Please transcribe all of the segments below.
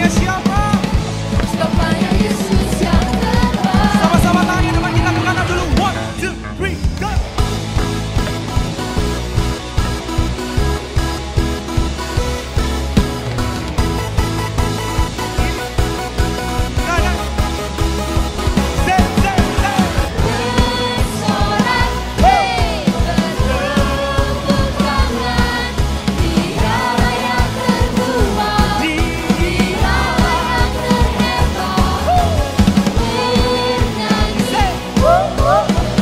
Namanya siapa? Namanya Yesus yang terbaik. Sama-sama tangan depan kita ke kanan dulu. 1, 2, 3, go! Kanan. Step, step, step. Bersorak, bertepuk tangan. Dialah yang terkuat, dialah yang terhebat. Bernyanyi,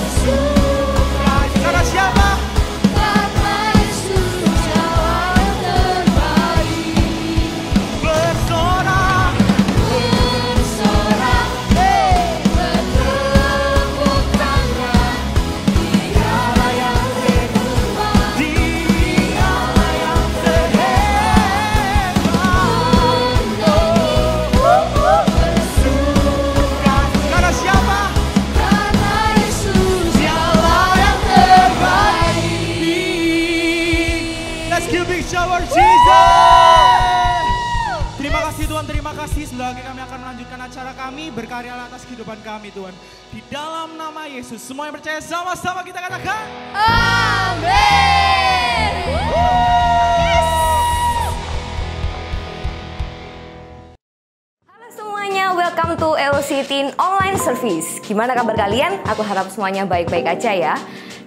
bersuka Karena siapa? karena Yesus yang terbaik. Bersorak. Bersorak, bertepuk tangan. Dialah yang terkuat, Dialah yang terhebat. bersuka Karena siapa? karena Yesus dialah yang terbaik. Let's give big shower Jesus. Terima kasih Tuhan, terima kasih. Sebentar lagi kami akan melanjutkan acara kami, berkarya atas kehidupan kami Tuhan. Di dalam nama Yesus, semua yang percaya sama-sama kita katakan. Amin. Halo semuanya, welcome to LC Teen Online Service. Gimana kabar kalian? Aku harap semuanya baik-baik aja ya.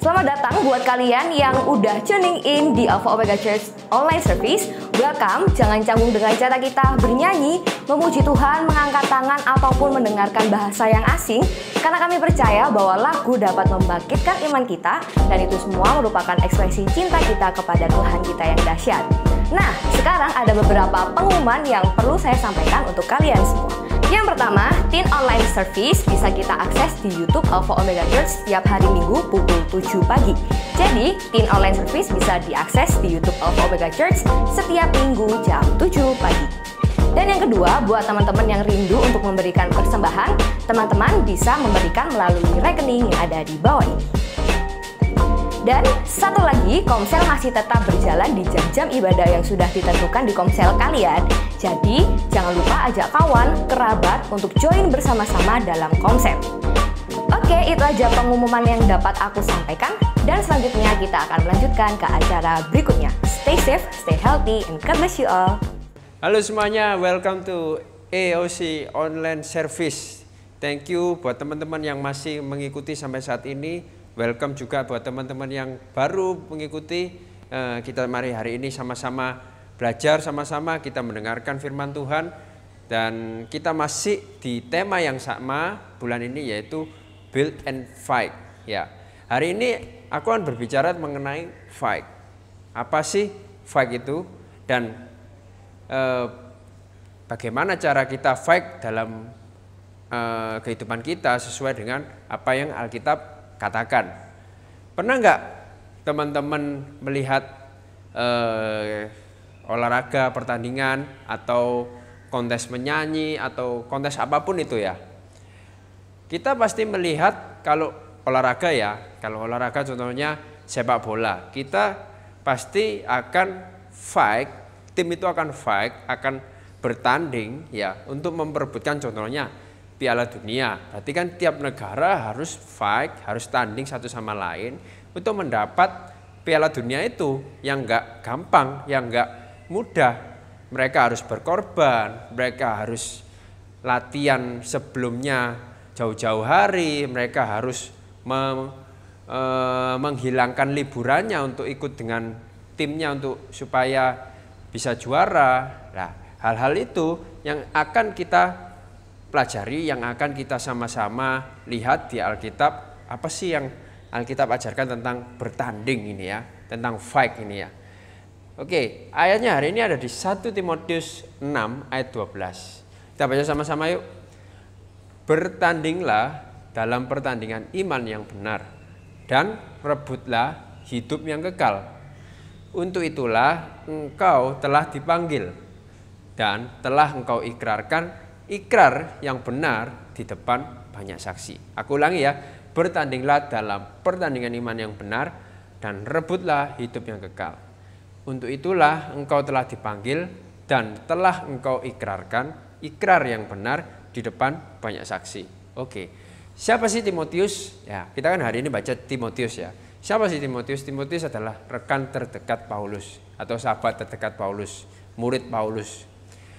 Selamat datang buat kalian yang udah tuning in di Alpha Omega Church Online Service. Welcome, jangan canggung dengan cara kita bernyanyi, memuji Tuhan, mengangkat tangan, ataupun mendengarkan bahasa yang asing. Karena kami percaya bahwa lagu dapat membangkitkan iman kita, dan itu semua merupakan ekspresi cinta kita kepada Tuhan kita yang dahsyat. Nah, sekarang ada beberapa pengumuman yang perlu saya sampaikan untuk kalian semua. Yang pertama, Teen Online Service bisa kita akses di YouTube Alpha Omega Church setiap hari Minggu pukul 7 pagi. Jadi, Teen Online Service bisa diakses di YouTube Alpha Omega Church setiap Minggu jam 7 pagi. Dan yang kedua, buat teman-teman yang rindu untuk memberikan persembahan, teman-teman bisa memberikan melalui rekening yang ada di bawah ini. Dan satu lagi, Komsel masih tetap berjalan di jam-jam ibadah yang sudah ditentukan di Komsel kalian. Jadi, jangan lupa ajak kawan, kerabat untuk join bersama-sama dalam Komsel. Oke, itu aja pengumuman yang dapat aku sampaikan. Dan selanjutnya kita akan melanjutkan ke acara berikutnya. Stay safe, stay healthy, and God bless you all. Halo semuanya, welcome to AOC Online Service. Thank you buat teman-teman yang masih mengikuti sampai saat ini. Welcome juga buat teman-teman yang baru mengikuti. Kita mari hari ini sama-sama belajar, sama-sama kita mendengarkan firman Tuhan. Dan kita masih di tema yang sama bulan ini, yaitu Build and Fight. Ya, hari ini aku akan berbicara mengenai fight. Apa sih fight itu? Dan bagaimana cara kita fight dalam kehidupan kita sesuai dengan apa yang Alkitab katakan. Pernah nggak teman-teman melihat olahraga, pertandingan, atau kontes menyanyi, atau kontes apapun itu ya? Kita pasti melihat kalau olahraga ya, kalau olahraga contohnya sepak bola, kita pasti akan fight, tim itu akan fight, akan bertanding ya untuk memperebutkan contohnya Piala Dunia. Berarti kan tiap negara harus fight, harus tanding satu sama lain untuk mendapat Piala Dunia itu yang enggak gampang, yang enggak mudah. Mereka harus berkorban, mereka harus latihan sebelumnya jauh-jauh hari, mereka harus menghilangkan liburannya untuk ikut dengan timnya untuk supaya bisa juara. Nah, hal-hal itu yang akan kita pelajari, yang akan kita sama-sama lihat di Alkitab. Apa sih yang Alkitab ajarkan tentang bertanding ini ya, tentang fight ini ya. Oke, ayatnya hari ini ada di 1 Timotius 6 ayat 12. Kita baca sama-sama yuk. Bertandinglah dalam pertandingan iman yang benar, dan rebutlah hidup yang kekal. Untuk itulah engkau telah dipanggil, dan telah engkau ikrarkan ikrar yang benar di depan banyak saksi. Aku ulangi ya, bertandinglah dalam pertandingan iman yang benar, dan rebutlah hidup yang kekal. Untuk itulah engkau telah dipanggil, dan telah engkau ikrarkan ikrar yang benar di depan banyak saksi. Oke, siapa sih Timotius? Ya, kita kan hari ini baca Timotius ya. Siapa sih Timotius? Timotius adalah rekan terdekat Paulus atau sahabat terdekat Paulus, murid Paulus.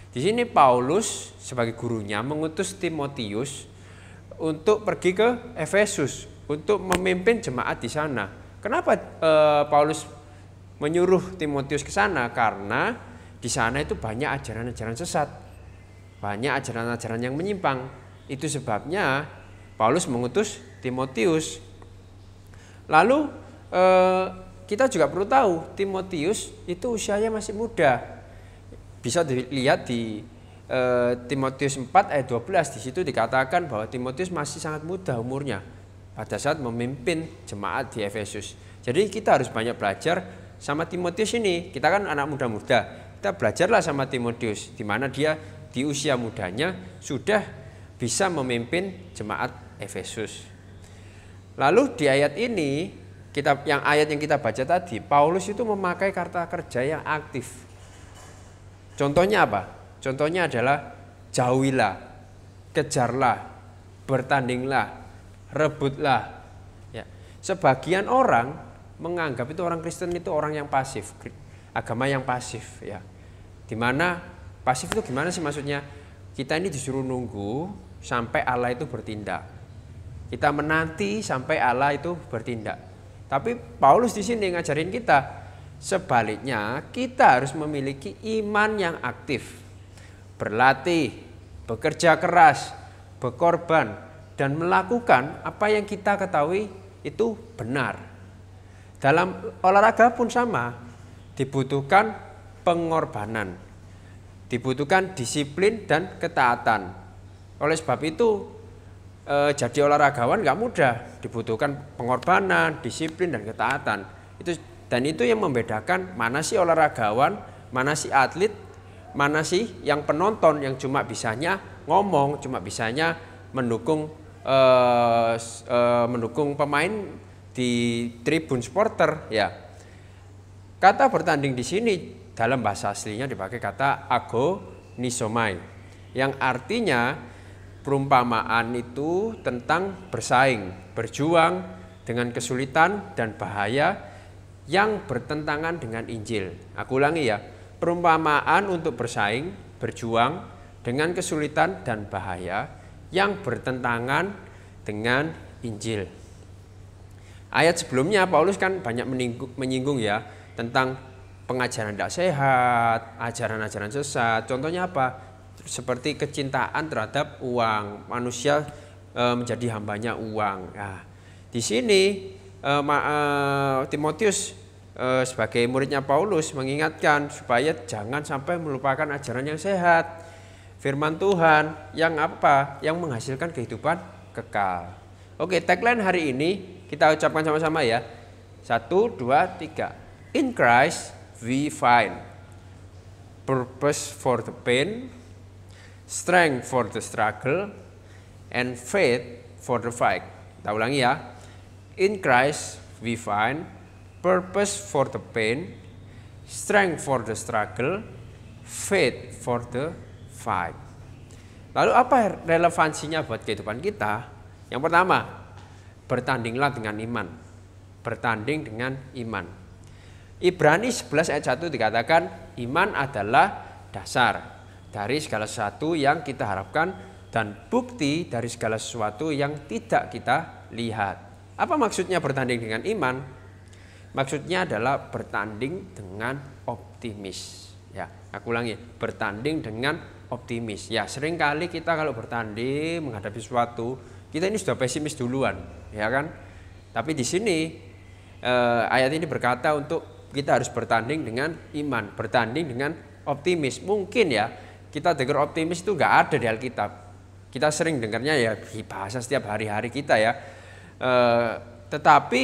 Di sini Paulus sebagai gurunya mengutus Timotius untuk pergi ke Efesus untuk memimpin jemaat di sana. Kenapa Paulus menyuruh Timotius ke sana? Karena di sana itu banyak ajaran-ajaran sesat, banyak ajaran-ajaran yang menyimpang. Itu sebabnya Paulus mengutus Timotius. Lalu kita juga perlu tahu Timotius itu usianya masih muda. Bisa dilihat di Timotius 4 ayat 12, di situ dikatakan bahwa Timotius masih sangat muda umurnya pada saat memimpin jemaat di Efesus. Jadi kita harus banyak belajar sama Timotius ini. Kita kan anak muda-muda, kita belajarlah sama Timotius, di mana dia di usia mudanya sudah bisa memimpin jemaat Efesus. Lalu di ayat ini, ayat yang kita baca tadi, Paulus itu memakai kata kerja yang aktif. Contohnya apa? Contohnya adalah jauhilah, kejarlah, bertandinglah, rebutlah. Ya. Sebagian orang menganggap itu orang Kristen itu orang yang pasif, agama yang pasif. Ya. Dimana pasif itu gimana sih maksudnya? Kita ini disuruh nunggu sampai Allah itu bertindak. Kita menanti sampai Allah itu bertindak. Tapi Paulus di sini ngajarin kita, sebaliknya kita harus memiliki iman yang aktif, berlatih, bekerja keras, berkorban, dan melakukan apa yang kita ketahui itu benar. Dalam olahraga pun sama, dibutuhkan pengorbanan, dibutuhkan disiplin dan ketaatan. Oleh sebab itu jadi olahragawan nggak mudah, dibutuhkan pengorbanan, disiplin dan ketaatan. Itu yang membedakan mana sih olahragawan, mana sih atlet, mana sih yang penonton yang cuma bisanya ngomong, cuma bisanya mendukung pemain di tribun supporter ya. Kata bertanding di sini dalam bahasa aslinya dipakai kata agonisomai, yang artinya perumpamaan itu tentang bersaing, berjuang dengan kesulitan dan bahaya yang bertentangan dengan Injil. Aku ulangi ya, perumpamaan untuk bersaing, berjuang dengan kesulitan dan bahaya yang bertentangan dengan Injil. Ayat sebelumnya Paulus kan banyak menyinggung ya tentang pengajaran tidak sehat, ajaran-ajaran sesat. Contohnya apa? Seperti kecintaan terhadap uang, manusia menjadi hambanya uang. Nah, di sini Timotius sebagai muridnya Paulus mengingatkan supaya jangan sampai melupakan ajaran yang sehat, firman Tuhan yang apa? Yang menghasilkan kehidupan kekal. Oke, tagline hari ini kita ucapkan sama-sama ya. 1, 2, 3. In Christ we find purpose for the pain, strength for the struggle, and faith for the fight. Kita ulangi ya. In Christ we find purpose for the pain, strength for the struggle, faith for the fight. Lalu apa relevansinya buat kehidupan kita? Yang pertama, bertandinglah dengan iman. Bertanding dengan iman. Ibrani 11 ayat 1 dikatakan iman adalah dasar dari segala sesuatu yang kita harapkan dan bukti dari segala sesuatu yang tidak kita lihat. Apa maksudnya bertanding dengan iman? Maksudnya adalah bertanding dengan optimis. Ya, aku ulangi, bertanding dengan optimis. Ya, seringkali kita kalau bertanding menghadapi sesuatu, kita ini sudah pesimis duluan, ya kan? Tapi di sini ayat ini berkata untuk kita harus bertanding dengan iman, bertanding dengan optimis. Mungkin ya kita dengar optimis itu nggak ada di Alkitab. Kita sering dengarnya ya di bahasa setiap hari-hari kita ya. Tetapi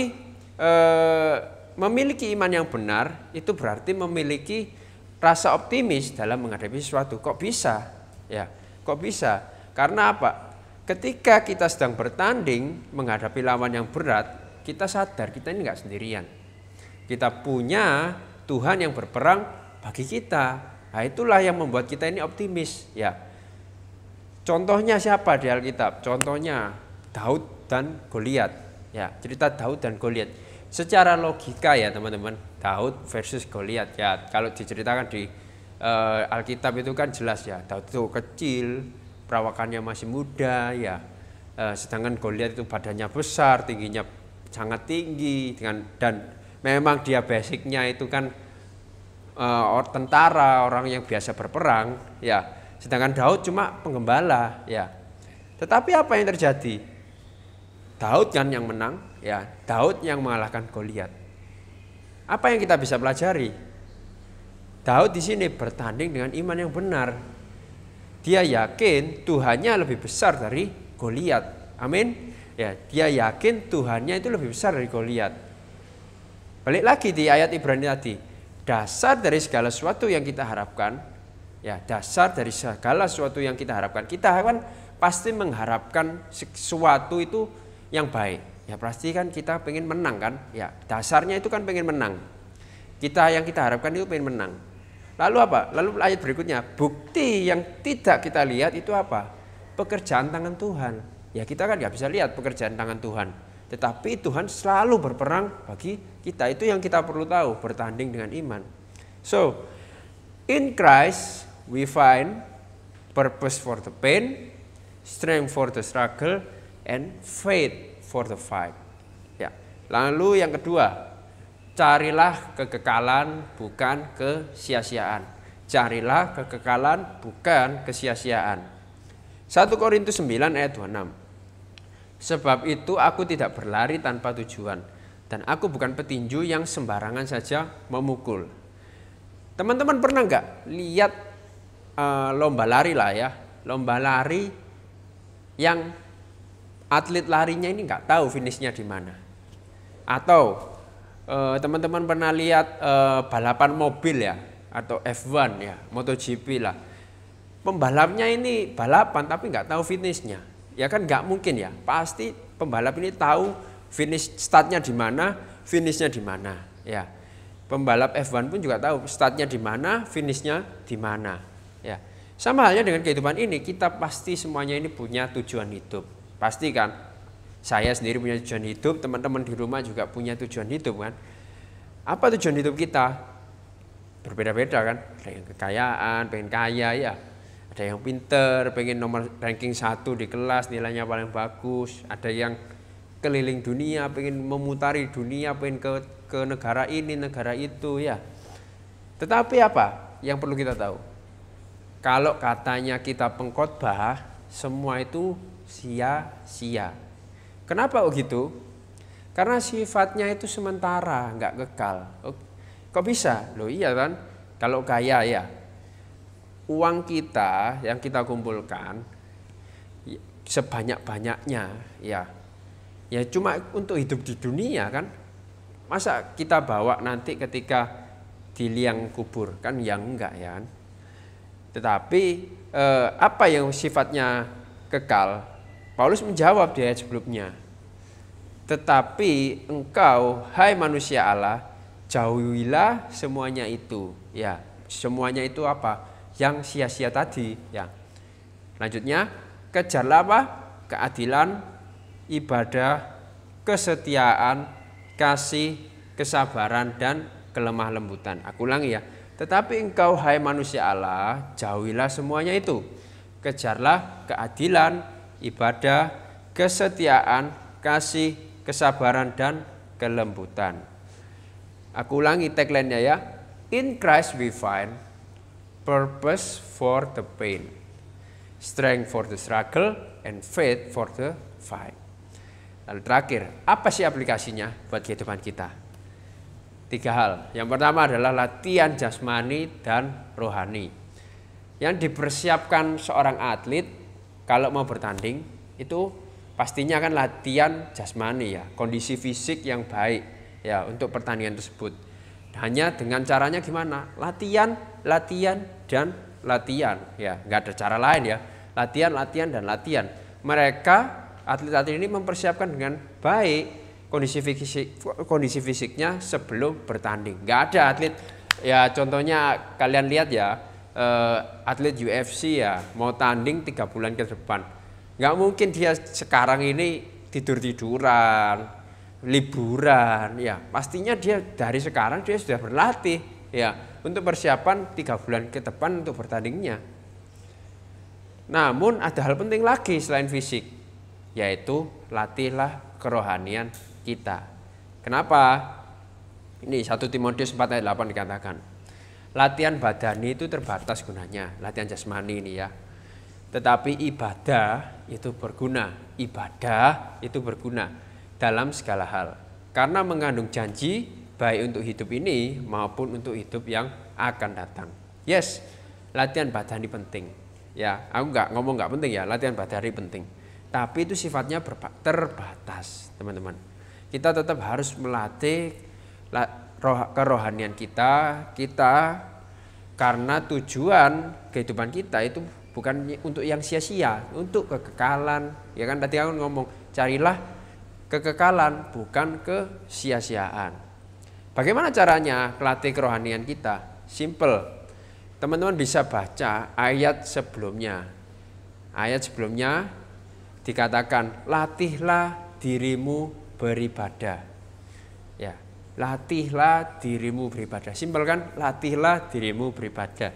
memiliki iman yang benar itu berarti memiliki rasa optimis dalam menghadapi sesuatu. Kok bisa? Ya, kok bisa? Karena apa? Ketika kita sedang bertanding menghadapi lawan yang berat, kita sadar kita ini nggak sendirian. Kita punya Tuhan yang berperang bagi kita. Nah, itulah yang membuat kita ini optimis ya. Contohnya siapa di Alkitab? Contohnya Daud dan Goliat. Ya, cerita Daud dan Goliat. Secara logika ya teman-teman, Daud versus Goliat ya. Kalau diceritakan di Alkitab itu kan jelas ya. Daud itu kecil, perawakannya masih muda ya. Sedangkan Goliat itu badannya besar, tingginya sangat tinggi dan memang dia basicnya itu kan tentara, orang yang biasa berperang ya. Sedangkan Daud cuma penggembala ya. Tetapi apa yang terjadi? Daud kan yang menang ya. Daud yang mengalahkan Goliat. Apa yang kita bisa pelajari? Daud di sini bertanding dengan iman yang benar. Dia yakin Tuhannya lebih besar dari Goliat. Amin. Ya, dia yakin Tuhannya itu lebih besar dari Goliat. Balik lagi di ayat Ibrani tadi. Dasar dari segala sesuatu yang kita harapkan, ya, dasar dari segala sesuatu yang kita harapkan. Kita kan pasti mengharapkan sesuatu itu yang baik. Ya pasti kan kita pengen menang kan. Ya dasarnya itu kan pengen menang. Yang kita harapkan itu pengen menang. Lalu apa? Lalu ayat berikutnya. Bukti yang tidak kita lihat itu apa? Pekerjaan tangan Tuhan. Ya kita kan gak bisa lihat pekerjaan tangan Tuhan. Tetapi Tuhan selalu berperang bagi kita. Itu yang kita perlu tahu. Bertanding dengan iman. So in Christ we find purpose for the pain, strength for the struggle, and faith for the fight. Ya. Lalu yang kedua, carilah kekekalan bukan kesia-siaan. Carilah kekekalan bukan kesia-siaan. 1 Korintus 9 ayat 26. Sebab itu aku tidak berlari tanpa tujuan, dan aku bukan petinju yang sembarangan saja memukul. Teman-teman pernah nggak lihat lomba lari lah ya, lomba lari yang atlet larinya ini nggak tahu finishnya di mana? Atau teman-teman pernah lihat balapan mobil ya, atau F1 ya, MotoGP lah. Pembalapnya ini balapan tapi nggak tahu finishnya. Ya kan nggak mungkin ya. Pasti pembalap ini tahu finish startnya di mana, finishnya di mana. Ya, pembalap F1 pun juga tahu startnya di mana, finishnya di mana. Ya, sama halnya dengan kehidupan ini, kita pasti semuanya ini punya tujuan hidup. Pasti kan? Saya sendiri punya tujuan hidup, teman-teman di rumah juga punya tujuan hidup kan? Apa tujuan hidup kita? Berbeda-beda kan? Ada yang kekayaan, pengen kaya ya. Ada yang pinter, pengen nomor ranking 1 di kelas, nilainya paling bagus. Ada yang keliling dunia, pengen memutari dunia, pengen ke negara ini, negara itu ya. Tetapi apa yang perlu kita tahu? Kalau katanya kita pengkhotbah, semua itu sia-sia. Kenapa begitu? Karena sifatnya itu sementara, nggak kekal. Kok bisa? Loh iya kan? Kalau kaya ya, uang kita yang kita kumpulkan sebanyak-banyaknya ya cuma untuk hidup di dunia kan. Masa kita bawa nanti ketika di liang kubur kan? Yang enggak ya kan. Tetapi apa yang sifatnya kekal? Paulus menjawab di ayat sebelumnya. Tetapi engkau, hai manusia Allah, jauhilah semuanya itu. Ya, semuanya itu apa? Yang sia-sia tadi. Ya. Lanjutnya, kejarlah apa? Keadilan, ibadah, kesetiaan, kasih, kesabaran, dan kelemah lembutan. Aku ulangi ya. Tetapi engkau hai manusia Allah, jauhilah semuanya itu. Kejarlah keadilan, ibadah, kesetiaan, kasih, kesabaran, dan kelembutan. Aku ulangi tagline-nya ya. In Christ we find purpose for the pain, strength for the struggle, and faith for the fight. Lalu terakhir, apa sih aplikasinya buat kehidupan kita? 3 hal. Yang pertama adalah latihan jasmani dan rohani. Yang dipersiapkan seorang atlet kalau mau bertanding itu pastinya kan latihan jasmani ya, kondisi fisik yang baik ya untuk pertandingan tersebut. Hanya dengan caranya gimana? Latihan, dan latihan ya, nggak ada cara lain ya. Latihan, dan latihan. Mereka atlet-atlet ini mempersiapkan dengan baik kondisi fisiknya sebelum bertanding. Nggak ada atlet ya, contohnya kalian lihat ya, atlet UFC ya mau tanding 3 bulan ke depan, nggak mungkin dia sekarang ini tidur-tiduran, liburan, ya pastinya dia dari sekarang dia sudah berlatih ya untuk persiapan 3 bulan ke depan untuk bertandingnya. Namun ada hal penting lagi selain fisik, yaitu latihlah kerohanian kita. Kenapa? Ini 1 Timotius 4 ayat 8 dikatakan, latihan badani itu terbatas gunanya, latihan jasmani ini ya. Tetapi ibadah itu berguna, ibadah itu berguna dalam segala hal. Karena mengandung janji baik untuk hidup ini maupun untuk hidup yang akan datang. Yes, latihan badani penting. Ya, aku nggak penting ya, latihan badani penting. Tapi itu sifatnya terbatas, teman-teman. Kita tetap harus melatih kerohanian kita karena tujuan kehidupan kita itu bukan untuk yang sia-sia, untuk kekekalan. Ya kan tadi aku ngomong, carilah kekekalan bukan kesia-siaan. Bagaimana caranya melatih kerohanian kita? Simple. Teman-teman bisa baca ayat sebelumnya. Ayat sebelumnya dikatakan, latihlah dirimu beribadah. Ya, latihlah dirimu beribadah. Simpel kan? Latihlah dirimu beribadah.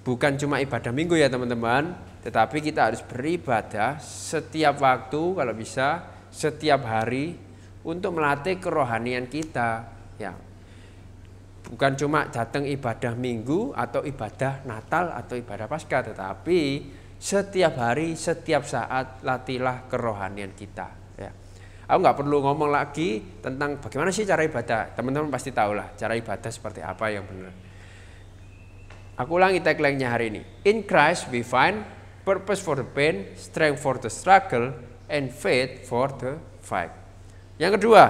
Bukan cuma ibadah minggu ya teman-teman, tetapi kita harus beribadah setiap waktu, kalau bisa setiap hari untuk melatih kerohanian kita. Ya, bukan cuma datang ibadah minggu atau ibadah Natal atau ibadah Paskah, tetapi setiap hari, setiap saat latihlah kerohanian kita. Ya. Aku nggak perlu ngomong lagi tentang bagaimana sih cara ibadah. Teman-teman pasti tahu lah cara ibadah seperti apa yang benar. Aku ulangi tagline-nya hari ini. In Christ we find purpose for the pain, strength for the struggle, and faith for the fight. Yang kedua,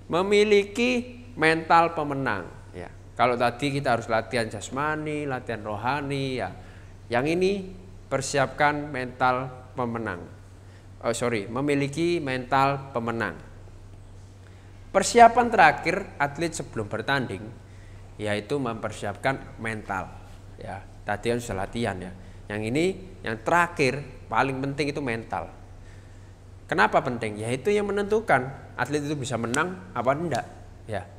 memiliki mental pemenang. Ya, kalau tadi kita harus latihan jasmani, latihan rohani. Ya, yang ini persiapkan mental pemenang. Memiliki mental pemenang. Persiapan terakhir atlet sebelum bertanding yaitu mempersiapkan mental. Ya, tadi yang sudah latihan ya. Yang ini yang terakhir paling penting itu mental. Kenapa penting? Ya itu yang menentukan atlet itu bisa menang apa enggak. Ya,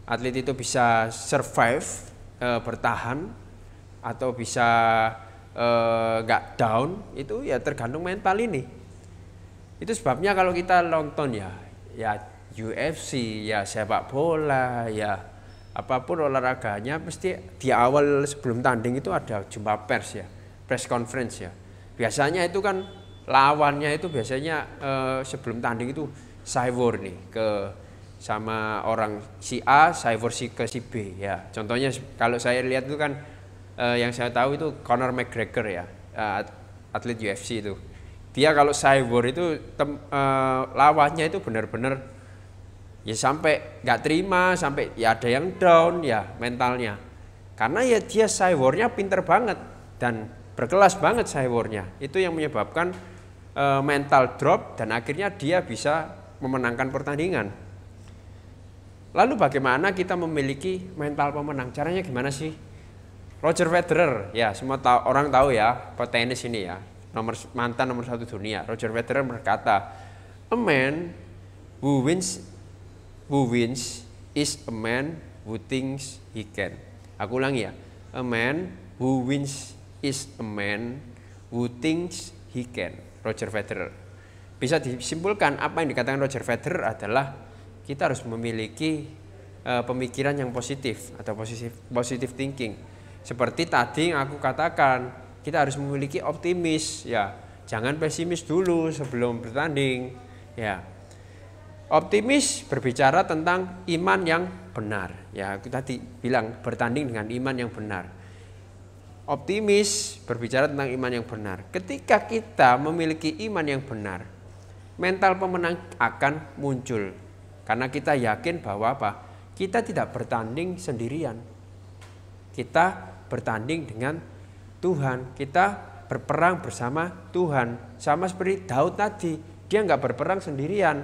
atlet itu bisa survive, bertahan, atau bisa nggak down, itu ya tergantung mental ini. Itu sebabnya kalau kita nonton ya UFC, ya sepak bola, ya apapun olahraganya, pasti di awal sebelum tanding itu ada jumpa pers ya, press conference ya. Biasanya itu kan lawannya itu biasanya sebelum tanding itu cyber nih sama orang si A, cyber si ke si B ya. Contohnya kalau saya lihat itu kan yang saya tahu itu Conor McGregor ya, atlet UFC itu. Dia kalau cyber itu lawannya itu benar-benar ya sampai nggak terima, sampai ya ada yang down ya mentalnya. Karena ya dia cybernya pinter banget dan berkelas banget cybernya. Itu yang menyebabkan mental drop dan akhirnya dia bisa memenangkan pertandingan. Lalu bagaimana kita memiliki mental pemenang? Caranya gimana sih? Roger Federer, ya semua orang tahu ya, petenis ini ya, mantan nomor 1 dunia. Roger Federer berkata, a man who wins is a man who thinks he can. Aku ulangi ya, a man who wins is a man who thinks he can. Roger Federer. Bisa disimpulkan apa yang dikatakan Roger Federer adalah kita harus memiliki pemikiran yang positif atau positive thinking. Seperti tadi yang aku katakan, kita harus memiliki optimis ya. Jangan pesimis dulu sebelum bertanding ya. Optimis berbicara tentang iman yang benar. Ya, aku tadi bilang bertanding dengan iman yang benar. Optimis berbicara tentang iman yang benar. Ketika kita memiliki iman yang benar, mental pemenang akan muncul. Karena kita yakin bahwa apa? Kita tidak bertanding sendirian. Kita bertanding dengan Tuhan. Kita berperang bersama Tuhan. Sama seperti Daud tadi, dia nggak berperang sendirian.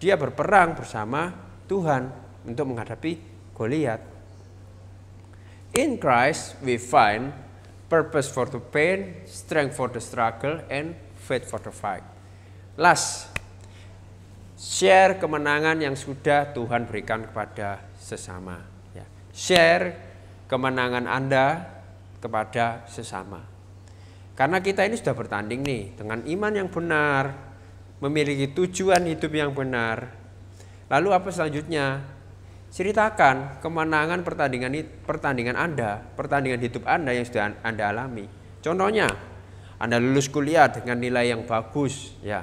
Dia berperang bersama Tuhan untuk menghadapi Goliat. In Christ we find purpose for the pain, strength for the struggle, and faith for the fight. Last, share kemenangan yang sudah Tuhan berikan kepada sesama. Ya. Share kemenangan Anda kepada sesama. Karena kita ini sudah bertanding nih dengan iman yang benar, memiliki tujuan hidup yang benar. Lalu apa selanjutnya? Ceritakan kemenangan pertandingan Anda, pertandingan hidup Anda yang sudah Anda alami. Contohnya, Anda lulus kuliah dengan nilai yang bagus, ya.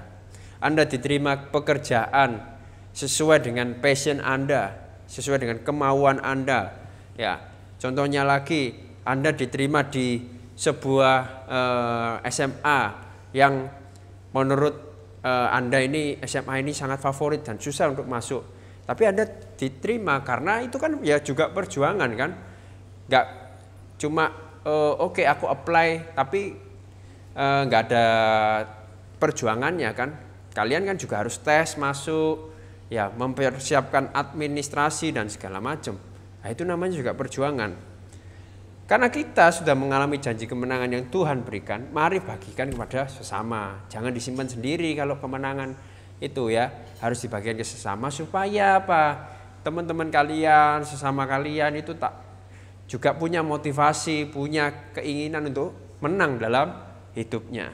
Anda diterima pekerjaan sesuai dengan passion Anda, sesuai dengan kemauan Anda, ya. Contohnya lagi, Anda diterima di sebuah SMA yang menurut Anda ini SMA ini sangat favorit dan susah untuk masuk. Tapi Anda diterima karena itu kan ya juga perjuangan kan. Nggak cuma oke, aku apply tapi nggak ada perjuangannya kan. Kalian kan juga harus tes masuk, ya mempersiapkan administrasi dan segala macam. Nah, itu namanya juga perjuangan. Karena kita sudah mengalami janji kemenangan yang Tuhan berikan, mari bagikan kepada sesama. Jangan disimpan sendiri kalau kemenangan itu ya, harus dibagikan ke sesama supaya apa? Teman-teman kalian, sesama kalian itu tak juga punya motivasi, punya keinginan untuk menang dalam hidupnya.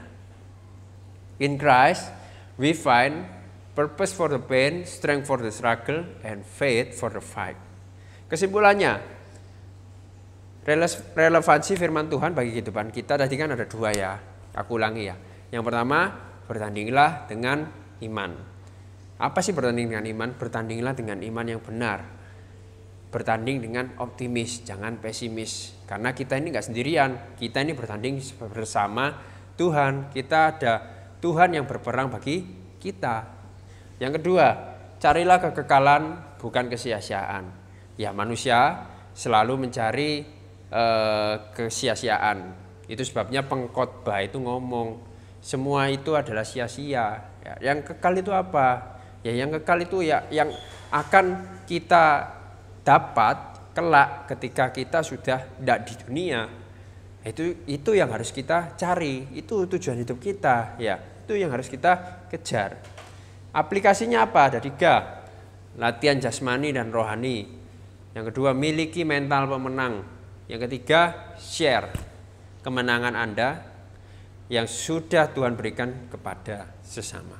In Christ we find purpose for the pain, strength for the struggle, and faith for the fight. Kesimpulannya, relevansi firman Tuhan bagi kehidupan kita tadi kan ada dua ya. Aku ulangi ya. Yang pertama, bertandinglah dengan iman. Apa sih bertanding dengan iman? Bertandinglah dengan iman yang benar. Bertanding dengan optimis, jangan pesimis. Karena kita ini nggak sendirian. Kita ini bertanding bersama Tuhan. Kita ada Tuhan yang berperang bagi kita. Yang kedua, carilah kekekalan bukan kesia-siaan. Ya, manusia selalu mencari kesia-siaan. Itu sebabnya pengkhotbah itu ngomong semua itu adalah sia-sia. Ya, yang kekal itu apa? Ya, yang kekal itu ya yang akan kita dapat kelak ketika kita sudah tidak di dunia. Itu yang harus kita cari. Itu tujuan hidup kita. Ya, itu yang harus kita kejar. Aplikasinya apa? Ada 3. Latihan jasmani dan rohani. Yang kedua, miliki mental pemenang. Yang ketiga, share kemenangan Anda yang sudah Tuhan berikan kepada sesama.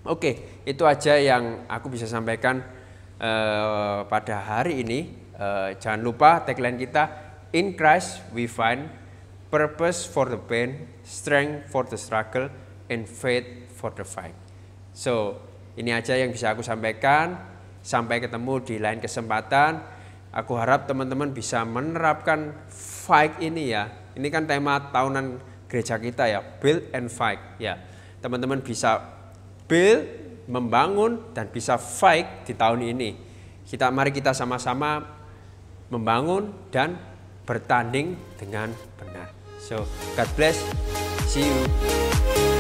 Oke, itu aja yang aku bisa sampaikan pada hari ini. Jangan lupa tagline kita, in Christ we find purpose for the pain, strength for the struggle, and faith for the fight. So, ini aja yang bisa aku sampaikan. Sampai ketemu di lain kesempatan. Aku harap teman-teman bisa menerapkan fight ini ya. Ini kan tema tahunan gereja kita ya, build and fight ya. Teman-teman bisa build, membangun dan bisa fight di tahun ini. Mari kita sama-sama membangun dan bertanding dengan benar. So, God bless. See you.